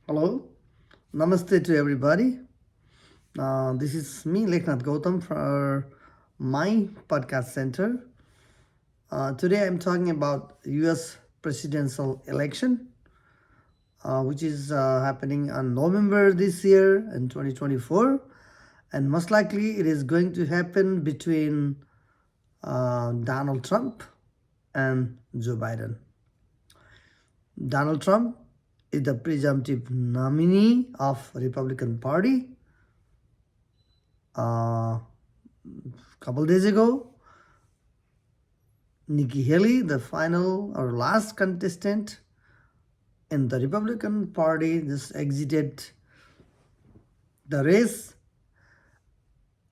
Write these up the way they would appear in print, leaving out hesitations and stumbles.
Hello, Namaste to everybody. This is me, Leknath Gautam, for my podcast center. Today I'm talking about US presidential election, which is happening on November this year in 2024. And most likely it is going to happen between Donald Trump and Joe Biden. Donald Trump is the presumptive nominee of Republican Party. A couple days ago, Nikki Haley, the final or last contestant in the Republican Party, just exited the race.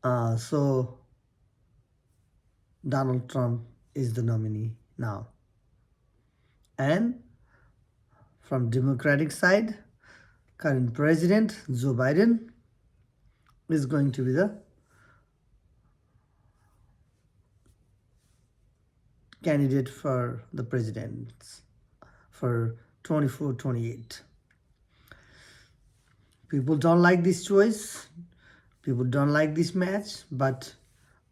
So Donald Trump is the nominee now. And from Democratic side, current president Joe Biden is going to be the candidate for the president for 24-28. People don't like this choice. People don't like this match, but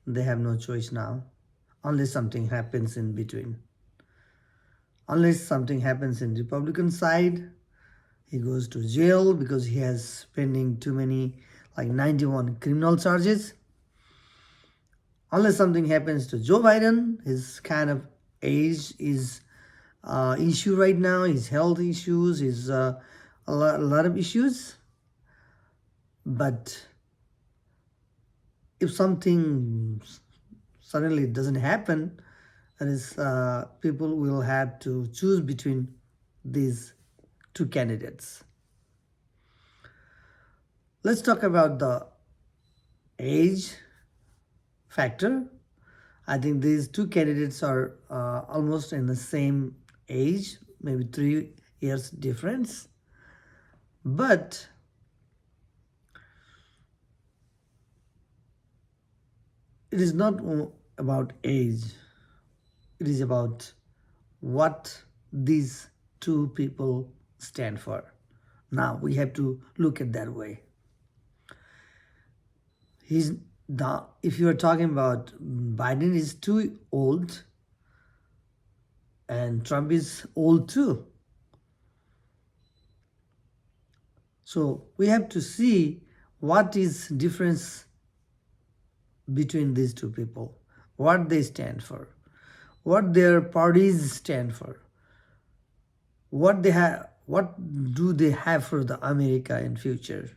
they have no choice now unless something happens in between. Unless something happens in Republican side, he goes to jail because he has pending too many, like 91 criminal charges. Unless something happens to Joe Biden, his kind of age is issue right now, his health issues, his a lot of issues. But if something suddenly doesn't happen, that is, people will have to choose between these two candidates. Let's talk about the age factor. I think these two candidates are almost in the same age, maybe 3 years difference. But it is not about age. It is about what these two people stand for. Now we have to look at that way. If you are talking about Biden is too old and Trump is old too. So we have to see what is difference between these two people, what they stand for, what their parties stand for, what do they have for the America in future,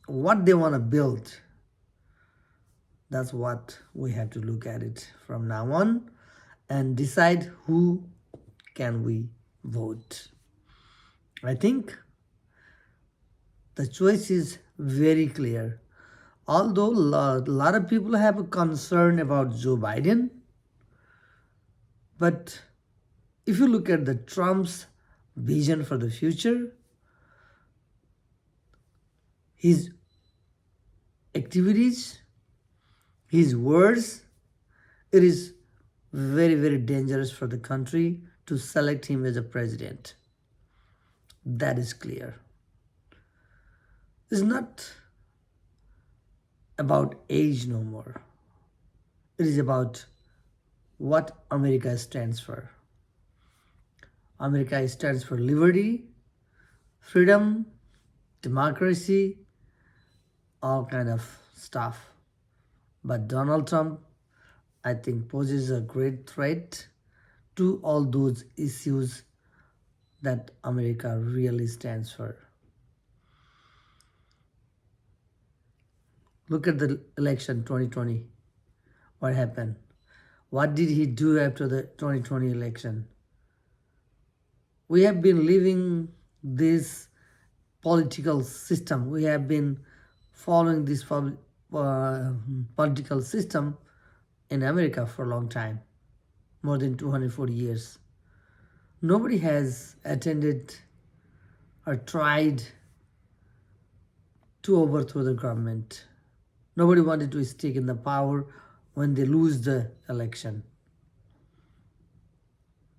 what they want to build. That's what we have to look at it from now on and decide who can we vote. I think the choice is very clear. Although a lot of people have a concern about Joe Biden, but if you look at the Trump's vision for the future, his activities, his words, it is very, very dangerous for the country to select him as a president. That is clear. It's not about age no more. It is about what America stands for. America stands for liberty, freedom, democracy, all kind of stuff. But Donald Trump, I think, poses a great threat to all those issues that America really stands for. Look at the election 2020. What happened? What did he do after the 2020 election? We have been living this political system. We have been following this political system in America for a long time, more than 240 years. Nobody has attended or tried to overthrow the government. Nobody wanted to stick in the power when they lose the election.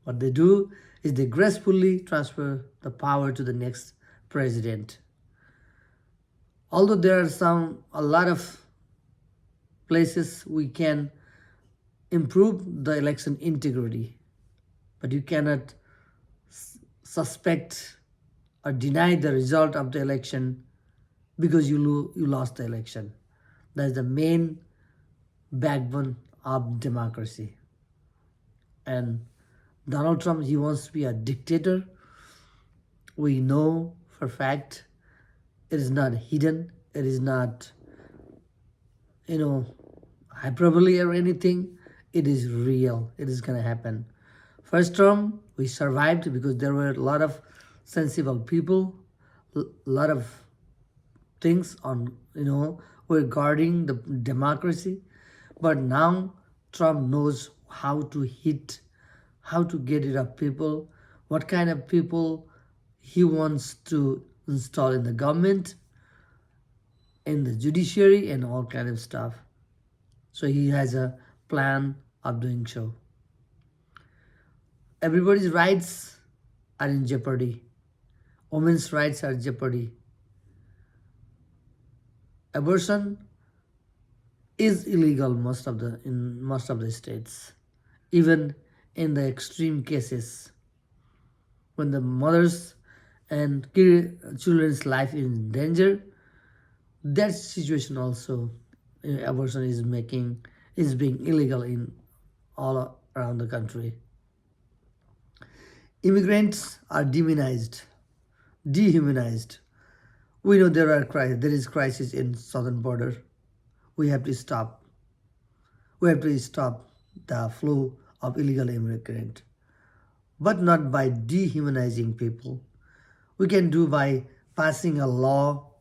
What they do is they gracefully transfer the power to the next president. Although there are a lot of places we can improve the election integrity, but you cannot suspect or deny the result of the election because you lost the election. That's the main backbone of democracy. And Donald Trump, he wants to be a dictator. We know for a fact it is not hidden. It is not, hyperbole or anything. It is real. It is going to happen. First term, we survived because there were a lot of sensible people, a lot of things on, were guarding the democracy. But now Trump knows how to hit, how to get rid of people, what kind of people he wants to install in the government, in the judiciary, and all kind of stuff. So he has a plan of doing so. Everybody's rights are in jeopardy. Women's rights are in jeopardy. Abortion is illegal in most of the states, even in the extreme cases when the mothers and children's life is in danger. That situation also, abortion is being illegal in all around the country. Immigrants are demonized, dehumanized. We know there is crisis in southern border. We have to stop. We have to stop the flow of illegal immigrant, but not by dehumanizing people. We can do by passing a law,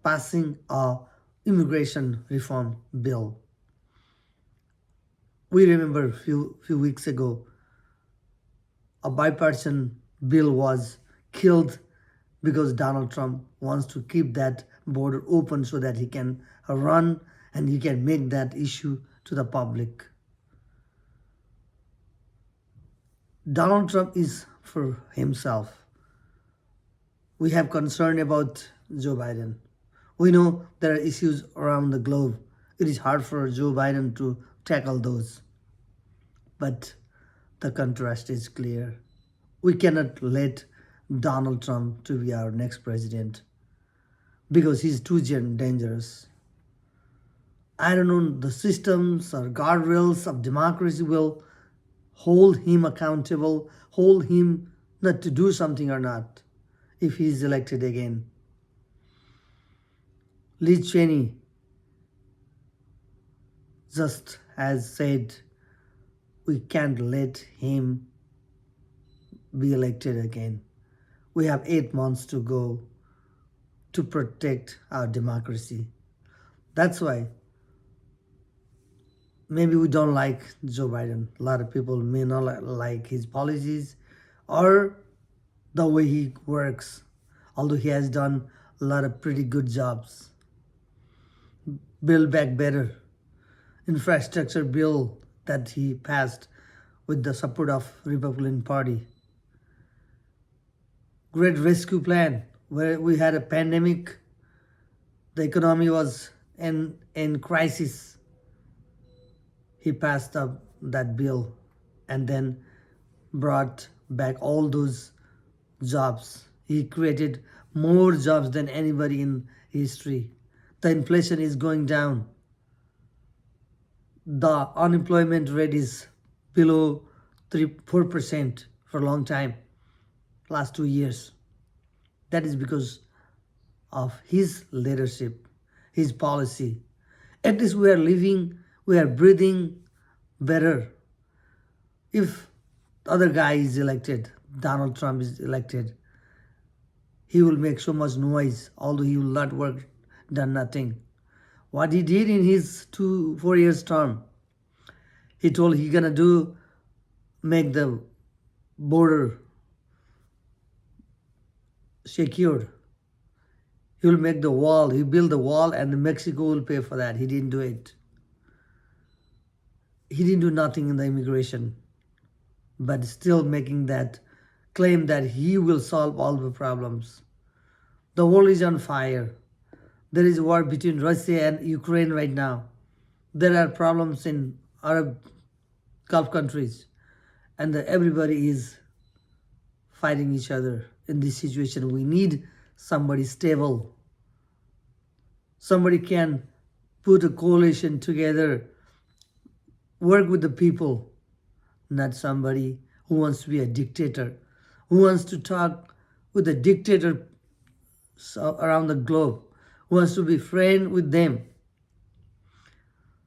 passing a immigration reform bill. We remember few weeks ago, a bipartisan bill was killed because Donald Trump wants to keep that border open so that he can run and he can make that issue to the public. Donald Trump is for himself. We have concern about Joe Biden. We know there are issues around the globe. It is hard for Joe Biden to tackle those. But the contrast is clear. We cannot let Donald Trump to be our next president because he's too dangerous. I don't know, the systems or guardrails of democracy will hold him accountable, hold him not to do something or not if he is elected again. Liz Cheney just has said we can't let him be elected again. We have 8 months to go to protect our democracy. That's why maybe we don't like Joe Biden. A lot of people may not like his policies or the way he works, although he has done a lot of pretty good jobs. Build Back Better, infrastructure bill that he passed with the support of Republican Party. Great Rescue Plan, where we had a pandemic, the economy was in crisis. He passed up that bill and then brought back all those jobs. He created more jobs than anybody in history. The inflation is going down. The unemployment rate is below 4% for a long time, last 2 years. That is because of his leadership, his policy. At least we are breathing better. If the other guy is elected, Donald Trump is elected, he will make so much noise, although he will not work, done nothing. What he did in his 4 years term, he told he's gonna make the border secured. He will make the wall, he build the wall and Mexico will pay for that. He didn't do it. He didn't do nothing in the immigration. but still making that claim that he will solve all the problems. The world is on fire. There is war between Russia and Ukraine right now. There are problems in Arab Gulf countries, and everybody is fighting each other. In this situation, we need somebody stable. Somebody can put a coalition together, work with the people, not somebody who wants to be a dictator, who wants to talk with a dictator around the globe, who wants to be friend with them.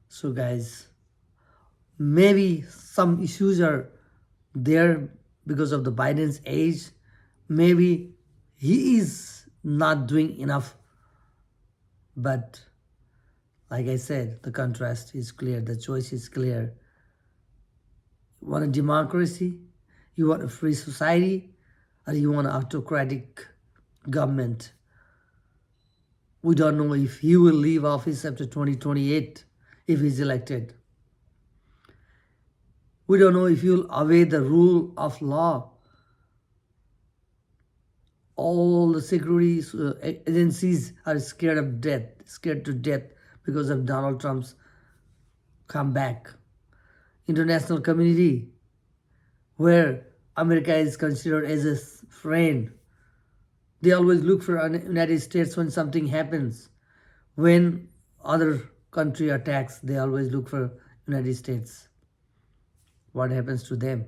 So guys, maybe some issues are there because of the Biden's age. Maybe he is not doing enough. But like I said, the contrast is clear, the choice is clear. You want a democracy? You want a free society? Or you want an autocratic government? We don't know if he will leave office after 2028 if he's elected. We don't know if he will obey the rule of law. All the security agencies are scared of death, scared to death because of Donald Trump's comeback. International community, where America is considered as a friend, they always look for United States when something happens. When other country attacks, they always look for United States. What happens to them?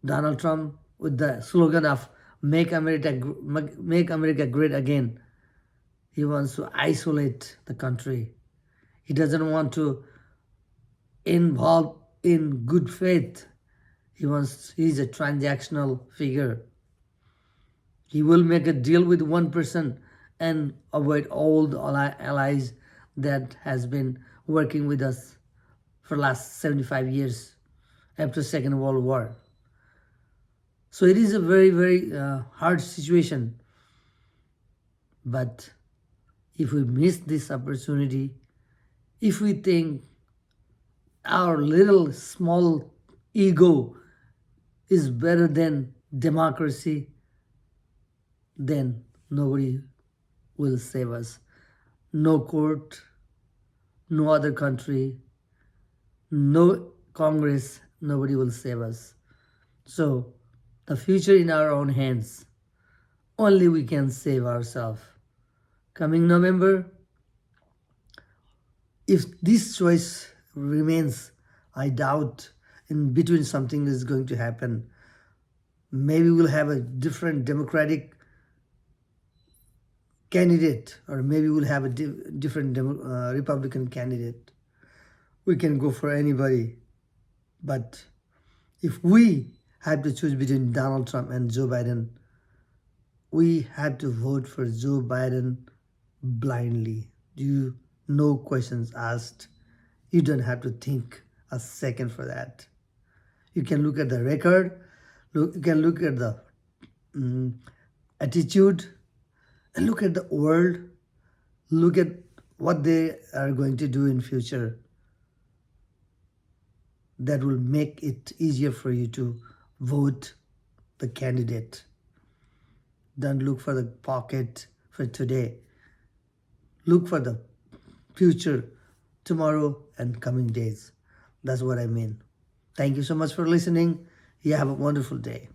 Donald Trump, with the slogan of Make America Great Again, he wants to isolate the country. He doesn't want to involve in good faith. He's a transactional figure. He will make a deal with one person and avoid all the allies that has been working with us for the last 75 years after Second World War. So it is a very, very hard situation. But if we miss this opportunity, if we think our little small ego is better than democracy, then nobody will save us. No court, no other country, no Congress, nobody will save us. So the future in our own hands. Only we can save ourselves. Coming November, if this choice remains, I doubt in between something is going to happen. Maybe we'll have a different Democratic candidate, or maybe we'll have a different Republican candidate. We can go for anybody. But if we have to choose between Donald Trump and Joe Biden, we have to vote for Joe Biden blindly. No questions asked. You don't have to think a second for that. You can look at the record, you can look at the attitude, and look at the world, look at what they are going to do in future. That will make it easier for you to vote the candidate. Don't look for the pocket for today. Look for the future, tomorrow and coming days. That's what I mean. Thank you so much for listening. You have a wonderful day.